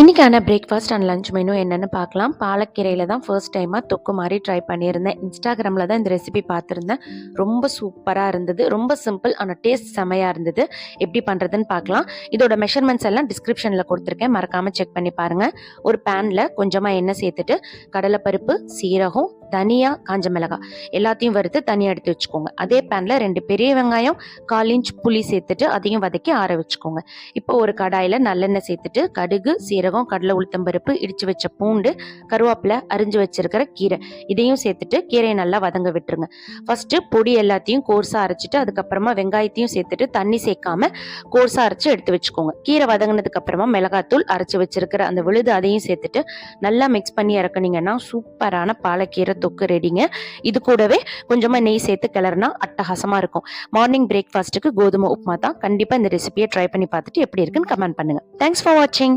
இன்றைக்கான breakfast and lunch menu என்னென்னு பார்க்கலாம். பாலக்கீரையில் தான் ஃபர்ஸ்ட் டைமாக தொக்கு மாதிரி ட்ரை பண்ணியிருந்தேன். இன்ஸ்டாகிராமில் தான் இந்த ரெசிபி பார்த்துருந்தேன். ரொம்ப சூப்பராக இருந்தது. ரொம்ப சிம்பிள் ஆனால் டேஸ்ட் செமையாக இருந்தது. எப்படி பண்ணுறதுன்னு பார்க்கலாம். இதோட மெஷர்மெண்ட்ஸ் எல்லாம் டிஸ்கிரிப்ஷனில் கொடுத்துருக்கேன், மறக்காமல் செக் பண்ணி பாருங்கள். ஒரு பேனில் கொஞ்சமாக எண்ணெய் சேர்த்துட்டு கடலைப்பருப்பு, சீரகம், தனியா, காஞ்ச மிளகாய் எல்லாத்தையும் வறுத்து தனியாக எடுத்து வச்சுக்கோங்க. அதே பேனில் 2 பெரிய வெங்காயம், 1/4 இன்ச் புளி சேர்த்துட்டு அதையும் வதக்கி ஆற வச்சுக்கோங்க. இப்போ ஒரு கடாயில் நல்லெண்ணெய் சேர்த்துட்டு கடுகு, சீரகம், கடலை உளுத்தம்பருப்பு, இடித்து வச்ச பூண்டு, கருவேப்பிலை, அரிஞ்சு வச்சிருக்கிற கீரை இதையும் சேர்த்துட்டு கீரையை நல்லா வதங்க விட்டுருங்க. ஃபர்ஸ்ட்டு பொடி எல்லாத்தையும் கோர்ஸாக அரைச்சிட்டு அதுக்கப்புறமா வெங்காயத்தையும் சேர்த்துட்டு தண்ணி சேர்க்காம கோர்ஸாக அரைச்சி எடுத்து வச்சுக்கோங்க. கீரை வதங்கினதுக்கு அப்புறமா மிளகாத்தூள், அரைச்சி வச்சிருக்கிற அந்த விழுது அதையும் சேர்த்துட்டு நல்லா மிக்ஸ் பண்ணி இறக்குனீங்கன்னா சூப்பரான பாலக்கீரை தொக்கு ரெடிங்க. இது கூடவே கொஞ்சமா நெய் சேர்த்து கிளறினா அட்டகாசமா இருக்கும். மார்னிங் பிரேக்ஃபாஸ்ட்டுக்கு கோதுமை உப்புமா தான். கண்டிப்பா இந்த ரெசிபியை ட்ரை பண்ணி பார்த்துட்டு எப்படி இருக்குன்னு கமெண்ட் பண்ணுங்க. தேங்க்ஸ் ஃபார் வாட்சிங்.